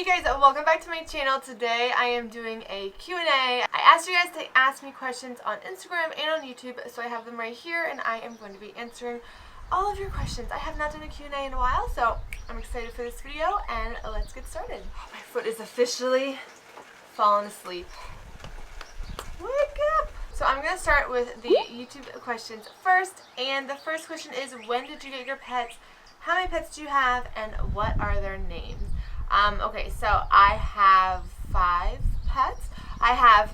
Hey guys, welcome back to my channel. Today I am doing a Q&A. I asked you guys to ask me questions on Instagram and on YouTube, so I have them right here and I am going to be answering all of your questions. I have not done a Q&A in a while, so I'm excited for this video and let's get started. Oh, my foot is officially fallen asleep. Wake up! So I'm going to start with the YouTube questions first, and the first question is, when did you get your pets? How many pets do you have and what are their names? Okay, so I have 5 pets. I have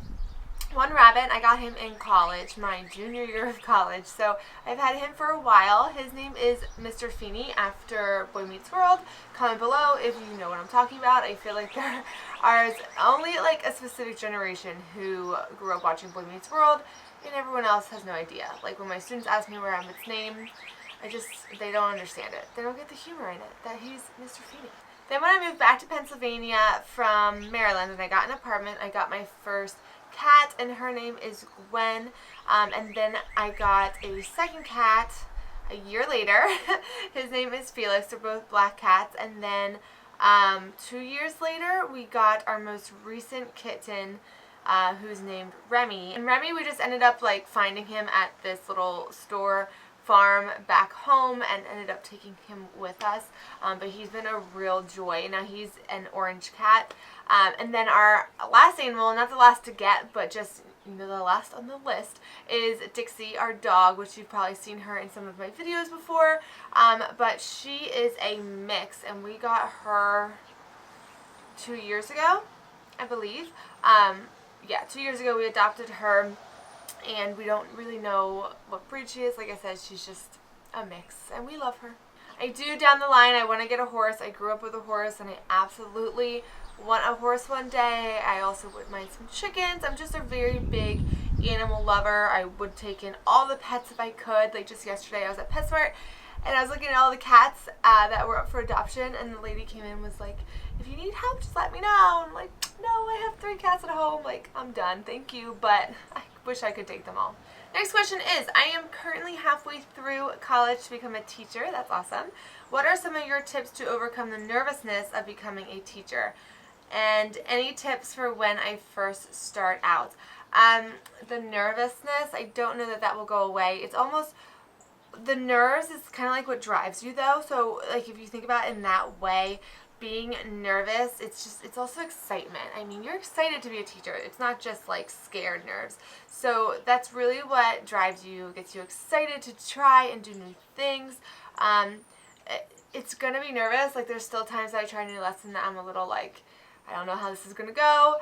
one rabbit. I got him in college, my junior year of college. So I've had him for a while. His name is Mr. Feeney after Boy Meets World. Comment below if you know what I'm talking about. I feel like there are only like a specific generation who grew up watching Boy Meets World, and everyone else has no idea. Like when my students ask me where Rabbit's name, they don't understand it. They don't get the humor in it, that he's Mr. Feeney. Then when I moved back to Pennsylvania from Maryland and I got an apartment, I got my first cat and her name is Gwen. And then I got a second cat a year later. His name is Felix. They're both black cats. And then 2 years later, we got our most recent kitten, who's named Remy. And Remy, we just ended up like finding him at this little farm back home and ended up taking him with us, but he's been a real joy. Now he's an orange cat, and then our last animal, not the last to get, but just the last on the list, is Dixie, our dog, which you've probably seen her in some of my videos before, but she is a mix, and we got her 2 years ago, I believe. Yeah, 2 years ago we adopted her. And we don't really know what breed she is. Like I said, she's just a mix, and we love her. I do down the line, I want to get a horse. I grew up with a horse, and I absolutely want a horse one day. I also would mind some chickens. I'm just a very big animal lover. I would take in all the pets if I could. Like just yesterday, I was at PetSmart, and I was looking at all the cats that were up for adoption, and the lady came in and was like, if you need help, just let me know. I'm like, no, I have 3 cats at home. Like, I'm done. Thank you, but I wish I could take them all. Next question is, I am currently halfway through college to become a teacher. That's awesome. What are some of your tips to overcome the nervousness of becoming a teacher? And any tips for when I first start out? The nervousness, I don't know that will go away. It's almost, the nerves is kind of like what drives you though. So like if you think about it in that way, being nervous, it's also excitement. I mean, you're excited to be a teacher. It's not just like scared nerves. So that's really what drives you, gets you excited to try and do new things. It's gonna be nervous. Like there's still times that I try a new lesson that I'm a little like, I don't know how this is gonna go.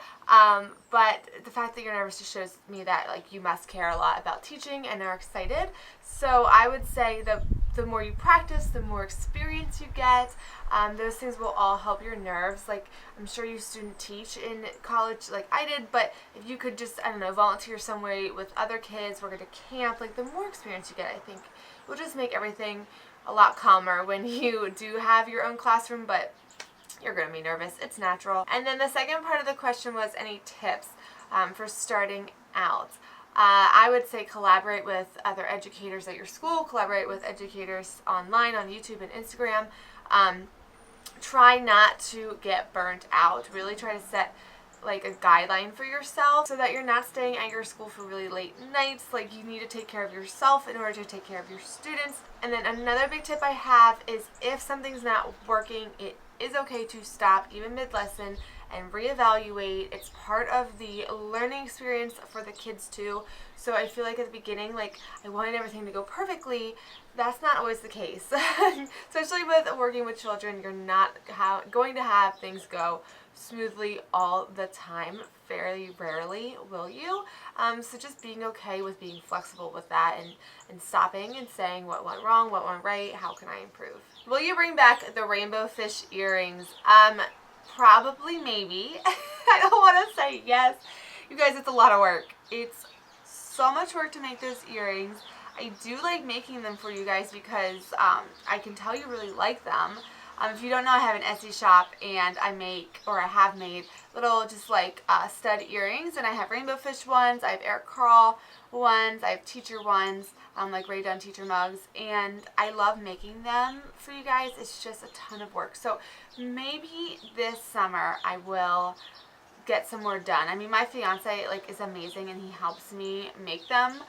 But the fact that you're nervous just shows me that like you must care a lot about teaching and are excited. So I would say the more you practice, the more experience you get. Those things will all help your nerves. Like I'm sure you student teach in college like I did, but if you could just, I don't know, volunteer somewhere with other kids, work at a camp, like the more experience you get, I think it will just make everything a lot calmer when you do have your own classroom, but you're going to be nervous. It's natural. And then the second part of the question was any tips for starting out. I would say collaborate with other educators at your school, collaborate with educators online on YouTube and Instagram. Try not to get burnt out. Really try to set like a guideline for yourself so that you're not staying at your school for really late nights. Like you need to take care of yourself in order to take care of your students. And then another big tip I have is if something's not working, it is okay to stop even mid-lesson and reevaluate. It's part of the learning experience for the kids too. So I feel like at the beginning, like I wanted everything to go perfectly. That's not always the case. Especially with working with children, you're not going to have things go smoothly all the time. Very rarely will you. So just being okay with being flexible with that and stopping and saying what went wrong, what went right, how can I improve? Will you bring back the rainbow fish earrings? Probably, maybe. I don't want to say yes. You guys, it's a lot of work. It's so much work to make those earrings. I do like making them for you guys because I can tell you really like them. If you don't know, I have an Etsy shop and I make, or I have made, little just like stud earrings, and I have rainbow fish ones, I have Eric Carl ones, I have teacher ones, like Ray Dunn teacher mugs, and I love making them for you guys. It's just a ton of work. So maybe this summer I will get some more done. I mean, my fiance like is amazing, and he helps me make them.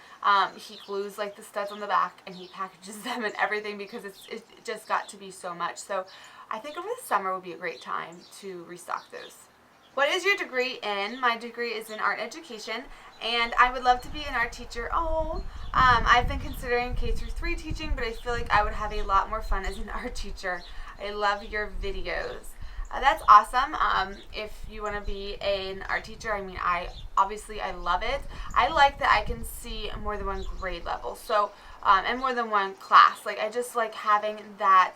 He glues like the studs on the back, and he packages them and everything because it just got to be so much. So I think over the summer would be a great time to restock those. What is your degree in? My degree is in art education, and I would love to be an art teacher. I've been considering K-3 teaching, but I feel like I would have a lot more fun as an art teacher. I love your videos. That's awesome. If you want to be an art teacher, I mean, I love it. I like that I can see more than one grade level, so and more than one class. Like, I just like having that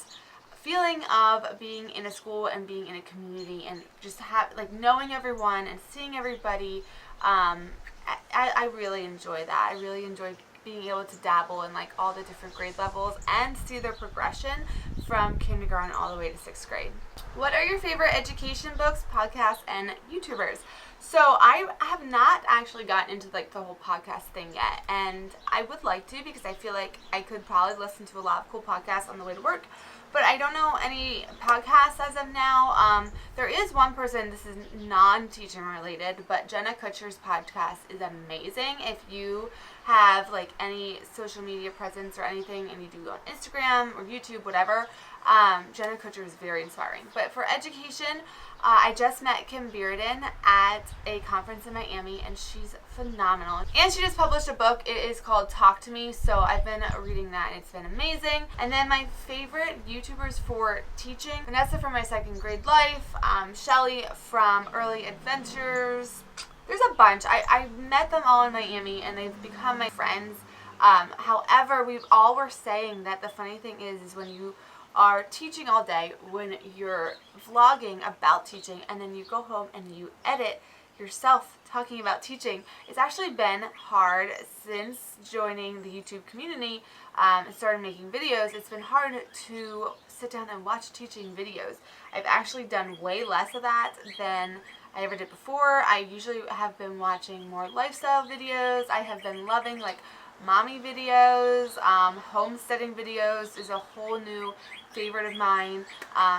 feeling of being in a school and being in a community, and just knowing everyone and seeing everybody. I really enjoy that. I really enjoy being able to dabble in like all the different grade levels and see their progression from kindergarten all the way to 6th grade. What are your favorite education books, podcasts, and YouTubers? So I have not actually gotten into like the whole podcast thing yet, and I would like to, because I feel like I could probably listen to a lot of cool podcasts on the way to work, but I don't know any podcasts as of now. There is one person, this is non-teaching related, but Jenna Kutcher's podcast is amazing. If you have like any social media presence or anything, and you do on Instagram or YouTube, whatever, Jenna Kutcher is very inspiring. But for education, I just met Kim Bearden at a conference in Miami, and she's phenomenal. And she just published a book. It is called Talk to Me, so I've been reading that, and it's been amazing. And then my favorite YouTubers for teaching: Vanessa from My Second Grade Life, Shelly from Early Adventures. There's a bunch. I met them all in Miami, and they've become my friends. However, we all were saying that the funny thing is when you are teaching all day, when you're vlogging about teaching, and then you go home and you edit yourself talking about teaching, it's actually been hard since joining the YouTube community and started making videos. It's been hard to sit down and watch teaching videos. I've actually done way less of that than I ever did before. I usually have been watching more lifestyle videos. I have been loving like mommy videos, homesteading videos is a whole new favorite of mine.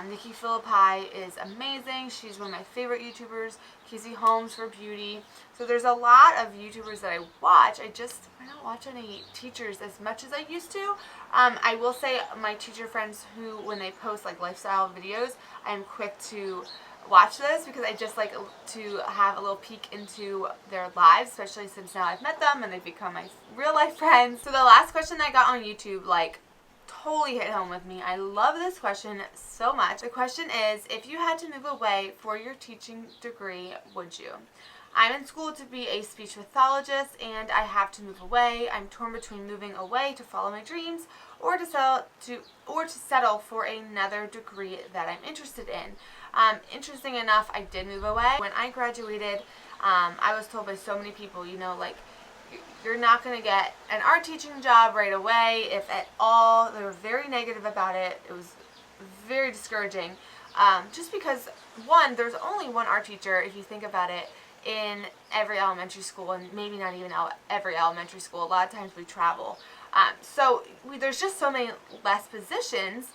Nikki Philippi is amazing. She's one of my favorite YouTubers. Casey Holmes for beauty. So there's a lot of YouTubers that I watch. I don't watch any teachers as much as I used to. I will say my teacher friends who, when they post like lifestyle videos, I'm quick to watch those because I just like to have a little peek into their lives, especially since now I've met them and they've become my real life friends. So the last question I got on YouTube like totally hit home with me. I love this question so much. The question is, if you had to move away for your teaching degree, would you? I'm in school to be a speech pathologist, and I have to move away. I'm torn between moving away to follow my dreams or to settle for another degree that I'm interested in. Interesting enough, I did move away. When I graduated, I was told by so many people, you know, like, you're not going to get an art teaching job right away, if at all. They were very negative about it. It was very discouraging. Just because, one, there's only one art teacher, if you think about it, in every elementary school, and maybe not even every elementary school. A lot of times we travel. So there's just so many less positions.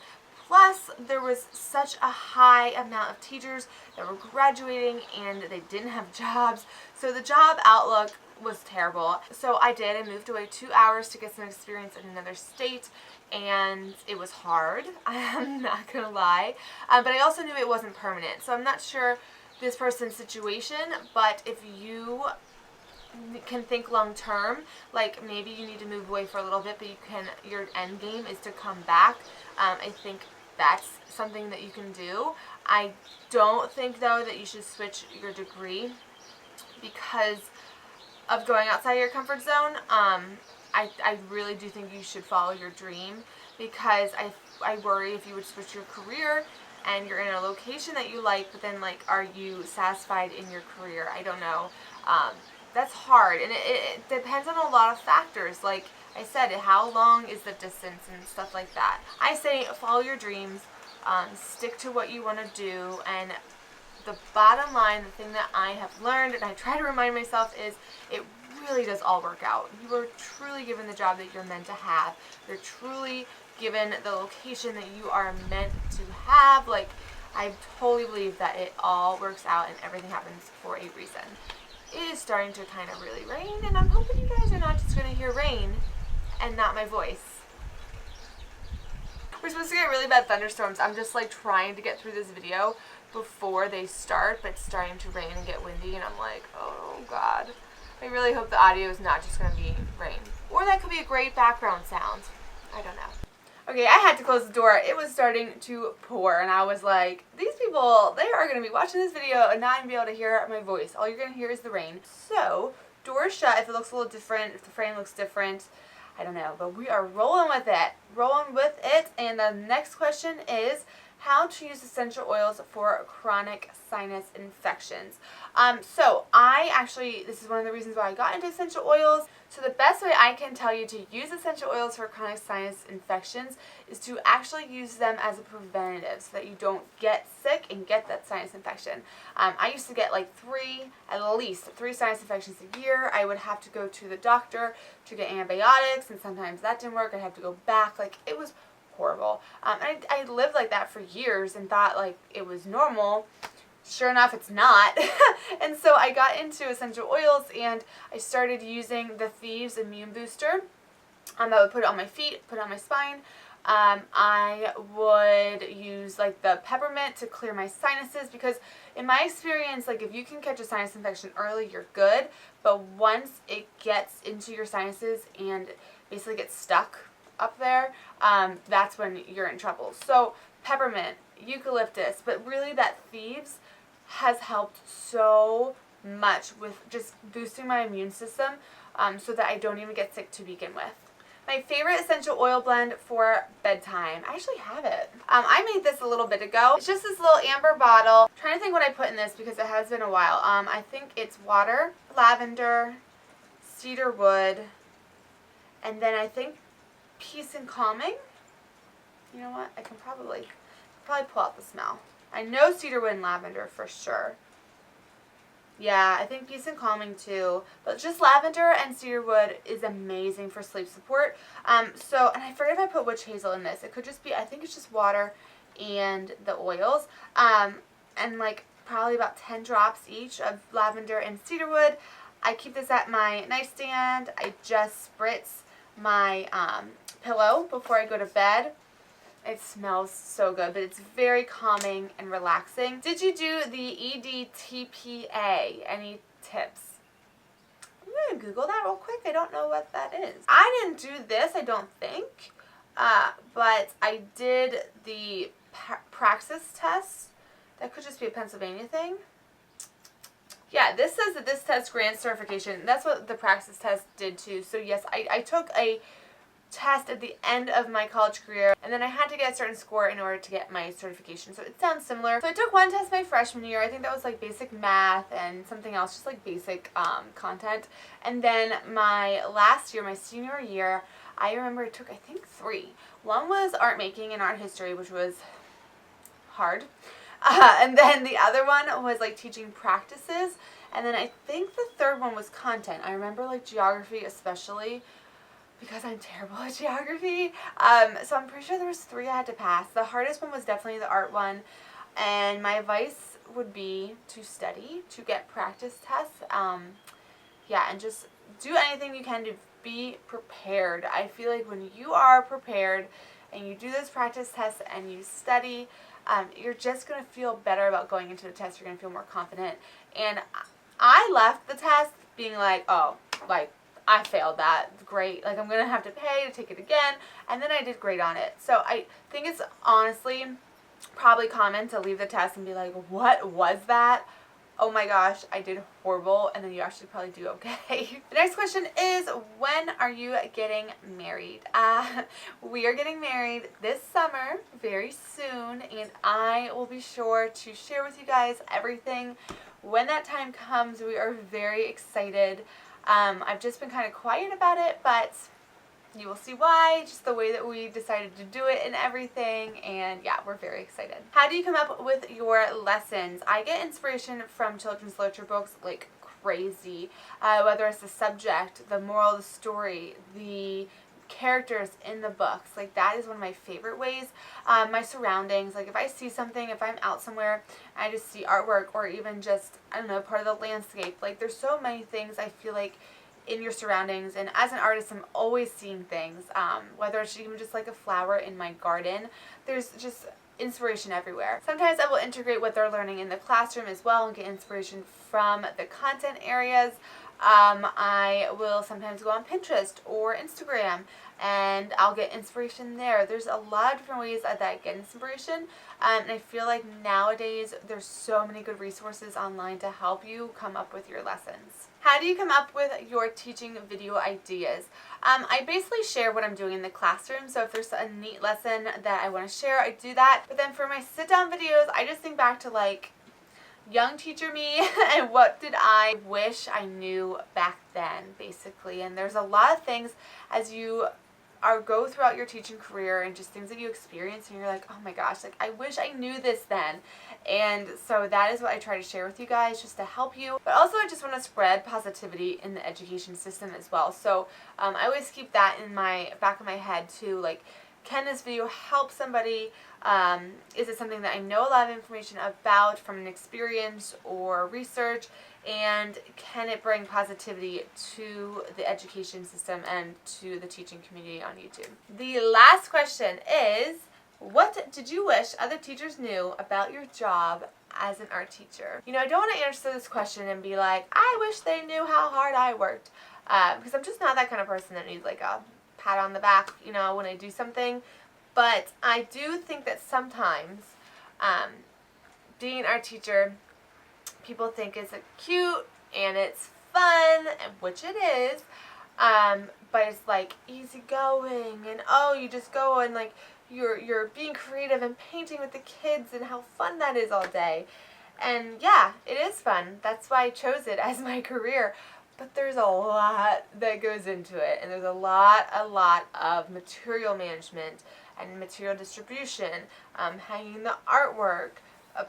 Plus, there was such a high amount of teachers that were graduating and they didn't have jobs. So the job outlook was terrible. So I moved away 2 hours to get some experience in another state, and it was hard. I'm not gonna lie. But I also knew it wasn't permanent. So I'm not sure this person's situation, but if you can think long term, like maybe you need to move away for a little bit, but your end game is to come back. I think that's something that you can do. I don't think though that you should switch your degree because of going outside your comfort zone. I really do think you should follow your dream, because I worry if you would switch your career and you're in a location that you like, but then like, are you satisfied in your career? I don't know. That's hard, and it depends on a lot of factors. Like I said, how long is the distance and stuff like that. I say follow your dreams, stick to what you want to do, and the bottom line, the thing that I have learned, and I try to remind myself, is it really does all work out. You are truly given the job that you're meant to have. You're truly given the location that you are meant to have. Like, I totally believe that it all works out and everything happens for a reason. It is starting to kind of really rain, and I'm hoping you guys are not just going to hear rain and not my voice. We're supposed to get really bad thunderstorms. I'm just like trying to get through this video before they start, but it's starting to rain and get windy, and I'm like, oh God. I really hope the audio is not just going to be rain. Or that could be a great background sound. I don't know. Okay, I had to close the door. It was starting to pour, and I was like, these people, they are going to be watching this video and not even be able to hear my voice. All you're going to hear is the rain. So, door shut if it looks a little different, if the frame looks different. I don't know, but we are rolling with it. And the next question is how to use essential oils for chronic sinus infections. So this is one of the reasons why I got into essential oils. So the best way I can tell you to use essential oils for chronic sinus infections is to actually use them as a preventative so that you don't get sick and get that sinus infection. I used to get like at least three sinus infections a year. I would have to go to the doctor to get antibiotics, and sometimes that didn't work. I'd have to go back. Like, it was horrible. I lived like that for years and thought like it was normal. Sure enough, it's not. And so I got into essential oils, and I started using the Thieves Immune Booster. I would put it on my feet, put it on my spine. I would use like the peppermint to clear my sinuses, because in my experience, like, if you can catch a sinus infection early, you're good. But once it gets into your sinuses and basically gets stuck up there, that's when you're in trouble. So peppermint, eucalyptus, but really that Thieves has helped so much with just boosting my immune system, so that I don't even get sick to begin with. My favorite essential oil blend for bedtime. I actually have it. I made this a little bit ago. It's just this little amber bottle. I'm trying to think what I put in this because it has been a while. I think it's water, lavender, cedar wood, and then I think peace and calming. You know what? I can probably pull out the smell. I know cedar wood and lavender for sure. Yeah, I think peace and calming too. But just lavender and cedar wood is amazing for sleep support. And I forget if I put witch hazel in this. It could just be, I think it's just water and the oils. And like probably about 10 drops each of lavender and cedar wood. I keep this at my nightstand. I just spritz my pillow before I go to bed. It smells so good, but it's very calming and relaxing. Did you do the EDTPA? Any tips? I'm going to Google that real quick. I don't know what that is. I didn't do this, I don't think, but I did the Praxis test. That could just be a Pennsylvania thing. Yeah, this says that this test grants certification. That's what the Praxis test did too. So yes, I took a test at the end of my college career, and then I had to get a certain score in order to get my certification. So it sounds similar. So I took one test my freshman year. I think that was like basic math and something else, just like basic content. And then my last year, my senior year, I remember I took, I think, 3. One was art making and art history, which was hard. And then the other one was like teaching practices. And then I think the third one was content. I remember like geography especially, because I'm terrible at geography. So I'm pretty sure there was 3 I had to pass. The hardest one was definitely the art one. And my advice would be to study, to get practice tests. Yeah, and just do anything you can to be prepared. I feel like when you are prepared and you do those practice tests and you study, you're just going to feel better about going into the test. You're going to feel more confident. And I left the test being like, oh, like, I failed that. Great. Like, I'm going to have to pay to take it again. And then I did great on it. So I think it's honestly probably common to leave the test and be like, what was that? Oh my gosh, I did horrible. And then you actually probably do okay. The next question is, when are you getting married? We are getting married this summer, very soon. And I will be sure to share with you guys everything when that time comes. We are very excited. I've just been kind of quiet about it, but you will see why, just the way that we decided to do it and everything, and yeah, we're very excited. How do you come up with your lessons? I get inspiration from children's literature books like crazy, whether it's the subject, the moral of the story, the characters in the books. Like, that is one of my favorite ways. My surroundings, like if I see something, if I'm out somewhere, I just see artwork, or even just, I don't know, part of the landscape. Like, there's so many things I feel like in your surroundings, and as an artist I'm always seeing things, whether it's even just like a flower in my garden. There's just inspiration everywhere. Sometimes I will integrate what they're learning in the classroom as well and get inspiration from the content areas. I will sometimes go on Pinterest or Instagram and I'll get inspiration there. There's a lot of different ways that I get inspiration, and I feel like nowadays there's so many good resources online to help you come up with your lessons. How do you come up with your teaching video ideas? I basically share what I'm doing in the classroom, so if there's a neat lesson that I want to share, I do that. But then for my sit-down videos, I just think back to like young teacher me and what did I wish I knew back then, basically. And there's a lot of things as you go throughout your teaching career and just things that you experience and you're like, oh my gosh, like I wish I knew this then. And so that is what I try to share with you guys, just to help you. But also I just want to spread positivity in the education system as well. So I always keep that in my back of my head too, like, can this video help somebody? Is it something that I know a lot of information about from an experience or research? And can it bring positivity to the education system and to the teaching community on YouTube? The last question is, what did you wish other teachers knew about your job as an art teacher? You know, I don't want to answer this question and be like, I wish they knew how hard I worked, because I'm just not that kind of person that needs like a pat on the back, you know, when I do something. But I do think that sometimes being an art teacher, people think it's cute and it's fun, which it is, but it's like easygoing, and oh, you just go and like you're being creative and painting with the kids and how fun that is all day. And yeah, it is fun. That's why I chose it as my career. But there's a lot that goes into it, and there's a lot of material management and material distribution, hanging the artwork,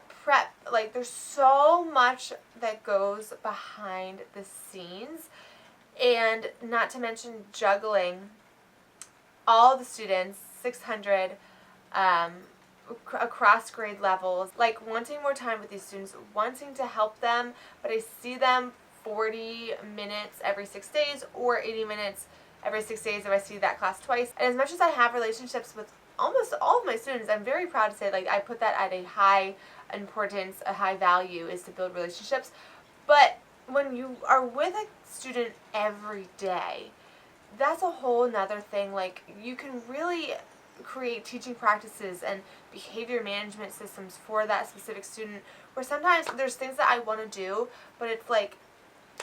prep. Like, there's so much that goes behind the scenes, and not to mention juggling all the students, 600 across grade levels, like wanting more time with these students, wanting to help them, but I see them 40 minutes every 6 days or 80 minutes every 6 days if I see that class twice. And as much as I have relationships with almost all of my students, I'm very proud to say, like, I put that at a high importance, a high value, is to build relationships. But when you are with a student every day, that's a whole nother thing. Like, you can really create teaching practices and behavior management systems for that specific student, where sometimes there's things that I want to do, but it's like,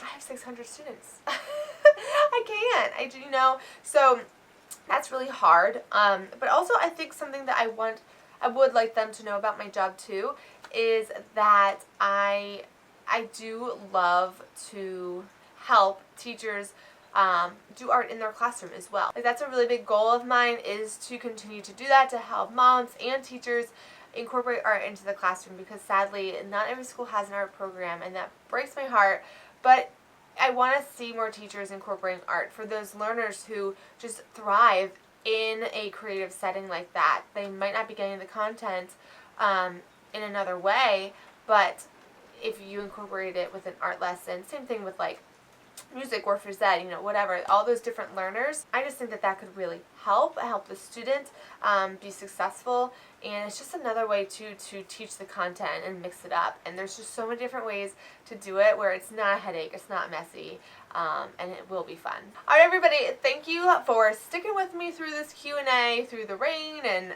I have 600 students. I can't. You know, so that's really hard. But also I think something that I would like them to know about my job too, is that I do love to help teachers do art in their classroom as well. Like, that's a really big goal of mine, is to continue to do that, to help moms and teachers incorporate art into the classroom, because sadly not every school has an art program, and that breaks my heart. But I want to see more teachers incorporating art for those learners who just thrive in a creative setting like that. They might not be getting the content in another way, but if you incorporate it with an art lesson, same thing with like music or phys ed, you know, whatever, all those different learners, I just think that that could really help the student be successful. And it's just another way to teach the content and mix it up. And there's just so many different ways to do it where it's not a headache, it's not messy, and it will be fun. All right, everybody, thank you for sticking with me through this Q&A, through the rain and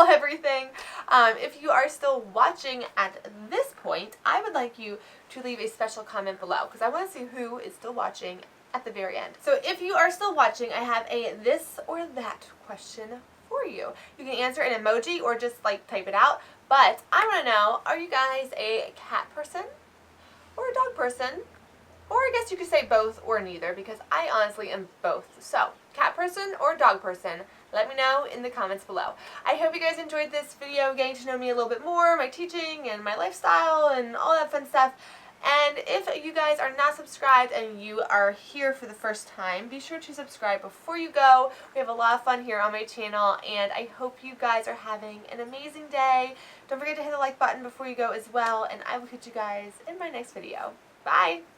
everything. If you are still watching at this point, I would like you to leave a special comment below, because I want to see who is still watching at the very end. So if you are still watching, I have a this or that question for you. You can answer an emoji or just like type it out, but I want to know, are you guys a cat person or a dog person? Or I guess you could say both or neither, because I honestly am both. So, cat person or dog person? Let me know in the comments below. I hope you guys enjoyed this video, getting to know me a little bit more, my teaching and my lifestyle and all that fun stuff. And if you guys are not subscribed and you are here for the first time, be sure to subscribe before you go. We have a lot of fun here on my channel, and I hope you guys are having an amazing day. Don't forget to hit the like button before you go as well, and I will catch you guys in my next video. Bye!